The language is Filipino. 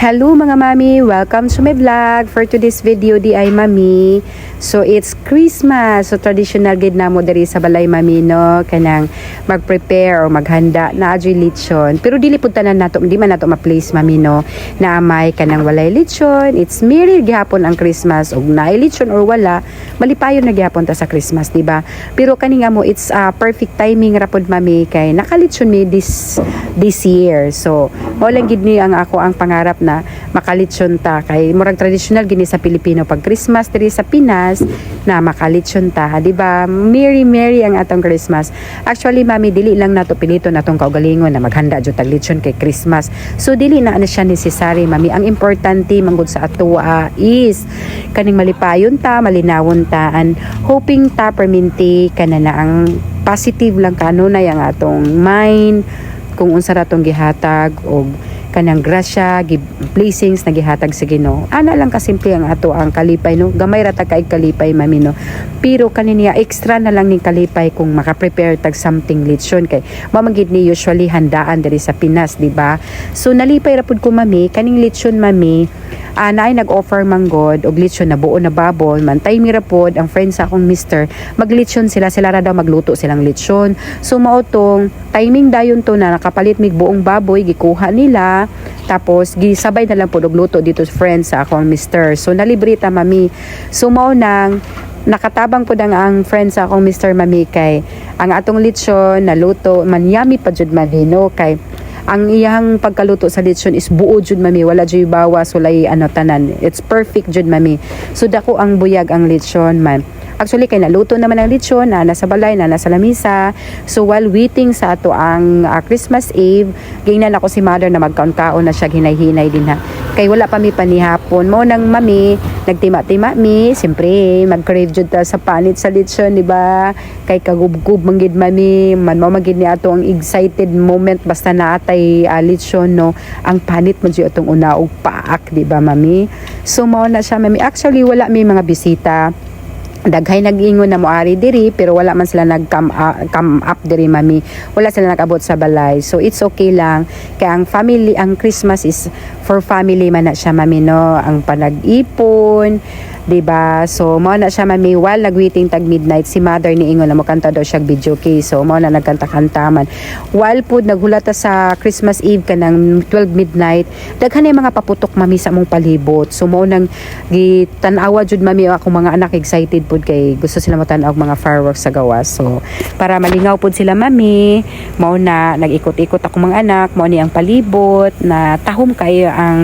Hello mga mami! Welcome to my vlog. For today's video di ay mami. So it's Christmas. So traditional gid na mo diri sa balay mami no. Kanang mag-prepare o maghanda na adyoy lechon. Pero dili pud tanan nato, di man nato ma-place mami no. Na amay kanang walay lechon. It's merry gihapon ang Christmas. Og naay lechon or wala, malipayon na gihapon ta sa Christmas, di ba? Pero kani nga mo it's perfect timing ra pud mami kay nakalechon mi this year. So wala gid ni ang ako ang pangarap na makalitsyon ta kay murag traditional gini sa Pilipino pag Christmas diri sa Pinas na makalitsyon ta, di ba? Merry ang atong Christmas. Actually mami dili lang nato pilito natong kaugalingon na maghanda jud tag litsyon kay Christmas. So dili na siya necessary mami. Ang importante manggod sa ato is kaning malipayon ta, malinawon ta and hoping ta perminti kana na ang positive lang kanunay ang atong mind kung unsa ra tong gihatag og kanang grasya, blessings na gihatag sa Ginoo. Ana lang kasimple ang ato ang kalipay no. Gamay ra ta kay kalipay mami no. Pero kaniya extra na lang ning kalipay kung maka-prepare tag something lechon kay mamagid ni usually handaan diri sa Pinas, di ba? So nalipay ra pud ko mami kaning lechon mami. Naay nag-offer manggod og lechon na buo na baboy man time ra pod ang friends sa akong mister maglechon sila ra daw magluto silang lechon. So mao tong timing dayon to na nakapalit mig buong baboy gikuha nila tapos gisabay na lang po og luto dito friends sa akong mister. So nalibre ta mami. So mao nang nakatabang po ang friends sa akong mister mami kay ang atong lechon na luto man yummy pa jud mami no kay ang iyang pagkaluto sa lechon is buo jud mami, wala jud bawas, walay tanan. It's perfect jud mami. So dako ang buyag ang lechon man. Actually kay naluto naman ang lechon na nasa balay na nasa lamisa. So while waiting sa ato ang Christmas Eve, gingnan ako si mother na magkaon-kaon na siya hinay-hinay din ha. Kay wala pa mi panihapon. Mo nang mami, nagtima-tima mi, siyempre mag-crave jud ta sa panit sa lechon, di ba? Kay kagubgub manggid mami, man mo magid ni ato ang excited moment basta naatay lechon no. Ang panit man jud atong una og paak, di ba mami? So mao na siya mami. Actually wala mi mga bisita. Daghay nag-ingon na moari diri pero wala man sila come up diri mami. Wala sila nag-abot sa balay. So it's okay lang. Kaya ang family, ang Christmas is for family man na siya mami no. Ang panag-ipon, diba? So mao na siya mami while nagwaiting tag midnight si mother ni ingon na makanta daw siya video kay. So mao na nagkanta-kanta man. While pud naghulata sa Christmas Eve kanang 12 midnight, daghan ay mga paputok mami sa among palibot. So mao nang gitan-awa jud mami ako mga anak excited pud kay gusto sila matan-aw mga fireworks sa gawas. So para malingaw pud sila mami, mao na nag-ikot-ikot ako mga anak, mao ni ang palibot na tahom kayo ang